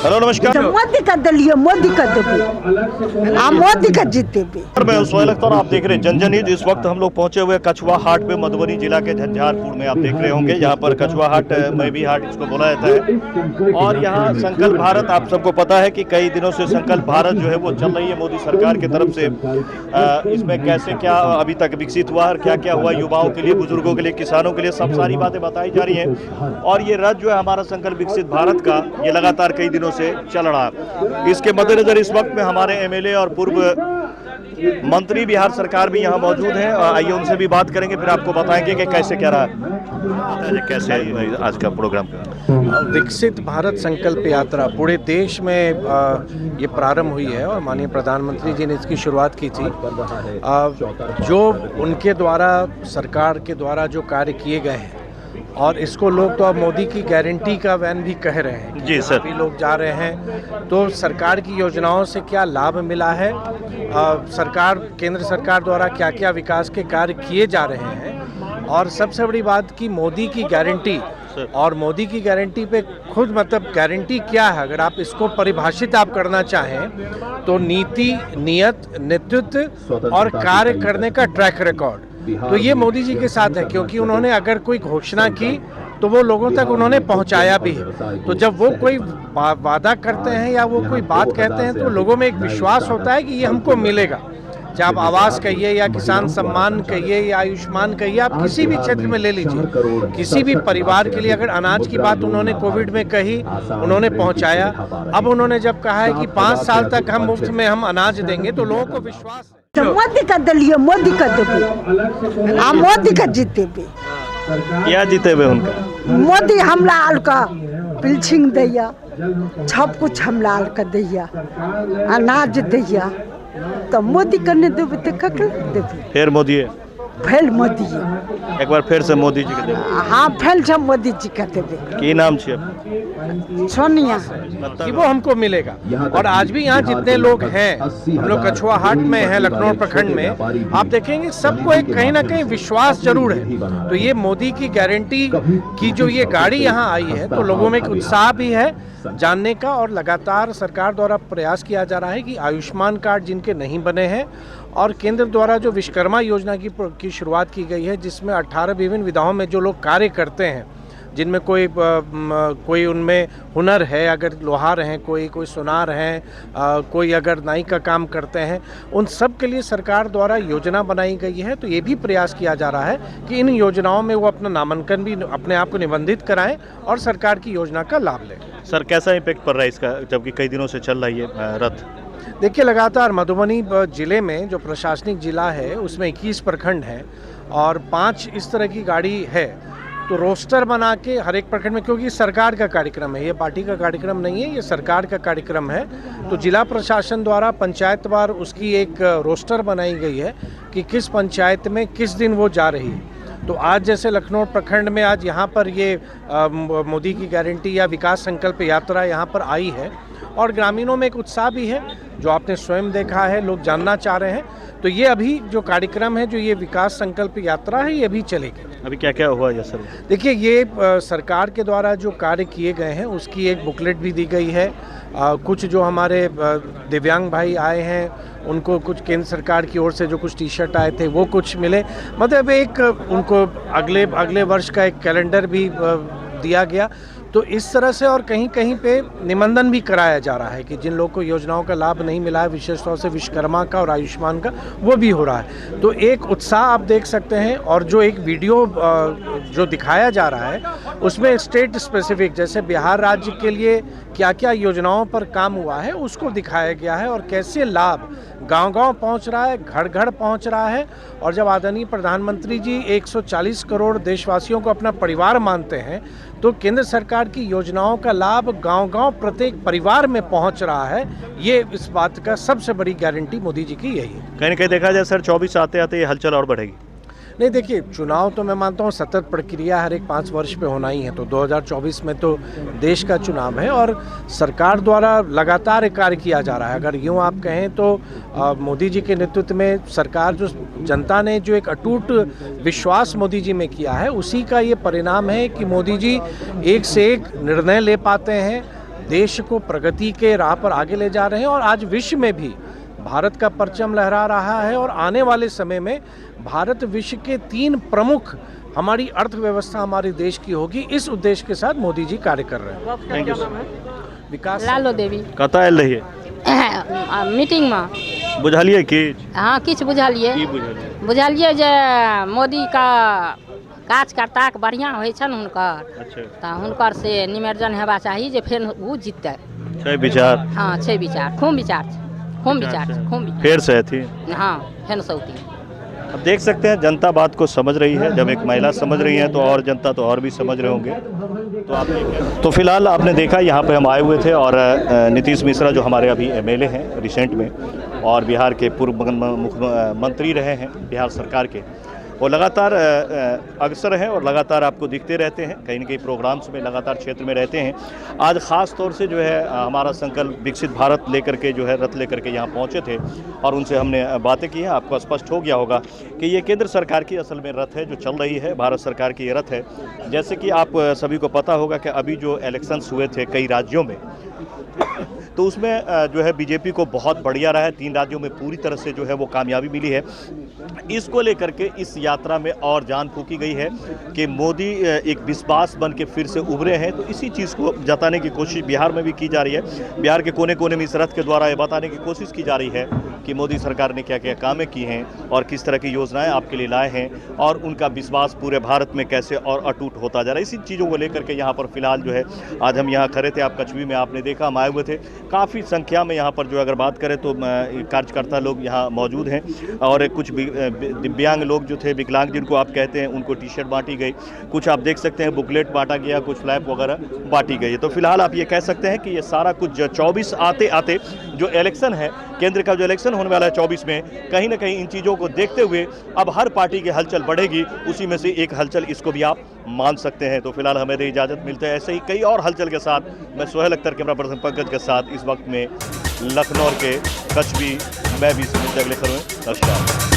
Hello नमस्कार। मोदी का दलिए, मोदी का देबे, आ मोदी का जीतेबे। मैं सोहेल अख्तर, आप देख रहे हैं जन जन हित। इस वक्त हम लोग पहुंचे हुए कछुआ हाट पे, मधुबनी जिला के झंझारपुर में। आप देख रहे होंगे यहाँ पर कछुआ हाट, मैं भी हाट इसको बोला जाता है। और यहाँ संकल्प भारत, आप सबको पता है कि कई दिनों से संकल्प भारत जो है वो चल रही है मोदी सरकार की तरफ से। इसमें कैसे क्या अभी तक विकसित हुआ और क्या क्या हुआ युवाओं के लिए, बुजुर्गों के लिए, किसानों के लिए, सब सारी बातें बताई जा रही हैं। और ये रथ जो है हमारा संकल्प विकसित भारत का, ये लगातार कई दिनों से चल रहा है। इसके मद्देनजर इस वक्त में हमारे एमएलए और पूर्व मंत्री बिहार सरकार भी यहाँ मौजूद हैं। आइए उनसे भी बात करेंगे, फिर आपको बताएंगे कि कैसे क्या रहा, कैसे आज का प्रोग्राम। विकसित भारत संकल्प यात्रा पूरे देश में ये प्रारंभ हुई है और माननीय प्रधानमंत्री जी ने इसकी शुरुआत की थी। जो उनके द्वारा, सरकार के द्वारा जो कार्य किए गए हैं, और इसको लोग तो अब मोदी की गारंटी का वैन भी कह रहे हैं। जी सर। भी लोग जा रहे हैं तो सरकार की योजनाओं से क्या लाभ मिला है, सरकार, केंद्र सरकार द्वारा क्या क्या विकास के कार्य किए जा रहे हैं, और सबसे बड़ी बात कि मोदी की गारंटी, और मोदी की गारंटी पे खुद मतलब गारंटी क्या है, अगर आप इसको परिभाषित आप करना चाहें तो नीति, नियत, नेतृत्व और कार्य करने का ट्रैक रिकॉर्ड। तो ये मोदी जी के साथ है, क्योंकि उन्होंने अगर कोई घोषणा की तो वो लोगों तक उन्होंने पहुंचाया भी है। तो जब वो कोई वादा करते हैं या वो कोई बात कहते हैं तो लोगों में एक विश्वास होता है कि ये हमको मिलेगा। चाहे आप आवास कहिए या किसान सम्मान कहिए या आयुष्मान कहिए, आप किसी भी क्षेत्र में ले लीजिए, किसी भी परिवार के लिए अगर अनाज की बात उन्होंने कोविड में कही, उन्होंने पहुंचाया। अब उन्होंने जब कहा है कि 5 साल तक हम मुफ्त में हम अनाज देंगे, तो लोगों को विश्वास है। मोदी का दलिए, मोदी का देबे, आ मोदी का जीतेबे। क्या जीते हुए उनका? मोदी हमरा आल का पिलछिंग दैया, सब कुछ हमरा आल का दैया, अनाज दैया। तो मोदी करने देबे तो ककल देबे। फिर मोदी है, फेल मोदी है। एक बार फिर से मोदी जी के देबे। हाँ, फेल से मोदी जी का देबे। की नाम छे? सोनिया। कि वो हमको मिलेगा। और आज भी यहाँ जितने लोग हैं, हम लोग कछुआ हाट में हैं, लखनऊ प्रखंड में, आप देखेंगे सबको एक कहीं ना कहीं विश्वास जरूर है। तो ये मोदी की गारंटी की जो ये गाड़ी यहाँ आई है, तो लोगों में एक उत्साह भी है जानने का। और लगातार सरकार द्वारा प्रयास किया जा रहा है कि आयुष्मान कार्ड जिनके नहीं बने हैं, और केंद्र द्वारा जो विश्वकर्मा योजना की शुरुआत की गई है, जिसमें 18 विभिन्न विधाओं में जो लोग कार्य करते हैं, जिनमें कोई उनमें हुनर है, अगर लोहार हैं, कोई सुनार हैं, कोई अगर नाई का काम करते हैं, उन सब के लिए सरकार द्वारा योजना बनाई गई है। तो ये भी प्रयास किया जा रहा है कि इन योजनाओं में वो अपना नामांकन भी, अपने आप को निबंधित कराएं और सरकार की योजना का लाभ लें। सर, कैसा इम्पैक्ट पड़ रहा है इसका, जबकि कई दिनों से चल रही है रथ? देखिए, लगातार मधुबनी जिले में जो प्रशासनिक जिला है उसमें 21 प्रखंड हैं और 5 इस तरह की गाड़ी है। तो रोस्टर बना के हर एक प्रखंड में, क्योंकि सरकार का कार्यक्रम है, ये पार्टी का कार्यक्रम नहीं है, ये सरकार का कार्यक्रम है। तो जिला प्रशासन द्वारा पंचायतवार उसकी एक रोस्टर बनाई गई है कि किस पंचायत में किस दिन वो जा रही है। तो आज जैसे लखनऊ प्रखंड में आज यहाँ पर ये मोदी की गारंटी या विकास संकल्प यात्रा यहाँ पर आई है, और ग्रामीणों में एक उत्साह भी है, जो आपने स्वयं देखा है, लोग जानना चाह रहे हैं। तो ये अभी जो कार्यक्रम है, जो ये विकास संकल्प यात्रा है, ये अभी चलेगी। अभी क्या क्या हुआ है सर? देखिए, ये सरकार के द्वारा जो कार्य किए गए हैं उसकी एक बुकलेट भी दी गई है। कुछ जो हमारे दिव्यांग भाई आए हैं, उनको कुछ केंद्र सरकार की ओर से जो कुछ टी-शर्ट आए थे वो कुछ मिले। मतलब एक उनको अगले वर्ष का एक कैलेंडर भी दिया गया। तो इस तरह से, और कहीं कहीं पे निबंधन भी कराया जा रहा है कि जिन लोगों को योजनाओं का लाभ नहीं मिला है, विशेष तौर से विश्वकर्मा का और आयुष्मान का, वो भी हो रहा है। तो एक उत्साह आप देख सकते हैं। और जो एक वीडियो जो दिखाया जा रहा है उसमें स्टेट स्पेसिफिक, जैसे बिहार राज्य के लिए क्या क्या योजनाओं पर काम हुआ है उसको दिखाया गया है, और कैसे लाभ गांव-गांव पहुंच रहा है, घर-घर पहुंच रहा है। और जब आदरणीय प्रधानमंत्री जी 140 करोड़ देशवासियों को अपना परिवार मानते हैं, तो केंद्र सरकार की योजनाओं का लाभ गांव-गांव प्रत्येक परिवार में पहुंच रहा है। ये इस बात का सबसे बड़ी गारंटी मोदी जी की यही है। कहीं न कहीं देखा जाए सर, 24 आते आते ये हलचल और बढ़ेगी। नहीं, देखिए, चुनाव तो मैं मानता हूँ सतत प्रक्रिया हर एक 5 वर्ष पे होना ही है। तो 2024 में तो देश का चुनाव है और सरकार द्वारा लगातार कार्य किया जा रहा है। अगर यूँ आप कहें तो मोदी जी के नेतृत्व में सरकार, जो जनता ने जो एक अटूट विश्वास मोदी जी में किया है, उसी का ये परिणाम है कि मोदी जी एक से एक निर्णय ले पाते हैं, देश को प्रगति के राह पर आगे ले जा रहे हैं और आज विश्व में भी भारत का परचम लहरा रहा है। और आने वाले समय में भारत विश्व के 3 प्रमुख हमारी अर्थव्यवस्था हमारे देश की होगी। इस उद्देश्य के साथ मोदी जी कार्य कर रहे हैं। थैंक यू विकास लालो देवी कतऽ आयल रहियै मीटिंग में बुझलियै किछ हाँ किछु बुझलियै की बुझलियै बुझलियै जे मोदी का कार्यकर्ता के बढ़िया होइ छन हुनकर अच्छा तऽ हुनकर से निवेदन हेबा चाही जे फेर उ जीततै छै विचार हाँ छै विचार खूब विचार छै खूब विचार छै खूब विचार फेर से थी हाँ फेर सौती। अब देख सकते हैं जनता बात को समझ रही है। जब एक महिला समझ रही है तो और जनता तो और भी समझ रहे होंगे। तो फिलहाल आपने देखा यहाँ पे हम आए हुए थे और नीतीश मिश्रा जो हमारे अभी एमएलए हैं रिसेंट में और बिहार के पूर्व मुख्यमंत्री रहे हैं बिहार सरकार के, वो लगातार अग्रसर हैं और लगातार आपको दिखते रहते हैं कहीं न कहीं प्रोग्राम्स में लगातार क्षेत्र में रहते हैं। आज ख़ास तौर से जो है हमारा संकल्प विकसित भारत लेकर के जो है रथ लेकर के यहाँ पहुँचे थे और उनसे हमने बातें की हैं। आपको स्पष्ट हो गया होगा कि ये केंद्र सरकार की असल में रथ है जो चल रही है, भारत सरकार की ये रथ है। जैसे कि आप सभी को पता होगा कि अभी जो इलेक्शंस हुए थे कई राज्यों में तो उसमें जो है बीजेपी को बहुत बढ़िया रहा है। 3 राज्यों में पूरी तरह से जो है वो कामयाबी मिली है। इसको लेकर के इस यात्रा में और जान फूकी गई है कि मोदी एक विश्वास बन के फिर से उभरे हैं। तो इसी चीज़ को जताने की कोशिश बिहार में भी की जा रही है। बिहार के कोने कोने में इस रथ के द्वारा ये बताने की कोशिश की जा रही है कि मोदी सरकार ने क्या क्या कामें की हैं और किस तरह की योजनाएं आपके लिए लाए हैं और उनका विश्वास पूरे भारत में कैसे और अटूट होता जा रहा है। इसी चीज़ों को लेकर के यहाँ पर फिलहाल जो है आज हम यहाँ खड़े थे। आप कचवी में आपने देखा हम आए हुए थे। काफ़ी संख्या में यहाँ पर जो अगर बात करें तो कार्यकर्ता लोग यहाँ मौजूद हैं और कुछ दिव्यांग लोग जो थे, विकलांग जिनको आप कहते हैं, उनको टी शर्ट बांटी गई, कुछ आप देख सकते हैं बुकलेट बांटा गया, कुछ फ्लैप वगैरह बांटी गई। तो फिलहाल आप ये कह सकते हैं कि ये सारा कुछ 24 आते आते जो इलेक्शन है, केंद्र का जो इलेक्शन होने वाला है 24 में, कहीं ना कहीं इन चीज़ों को देखते हुए अब हर पार्टी की हलचल बढ़ेगी। उसी में से एक हलचल इसको भी आप मान सकते हैं। तो फिलहाल हमें इजाज़त मिलते हैं। ऐसे ही कई और हलचल के साथ मैं सोहेल अख्तर कैमरा पर्सन पंकज के साथ इस वक्त में लखनऊ के कचवी मैं भी सुमित अगले नमस्कार।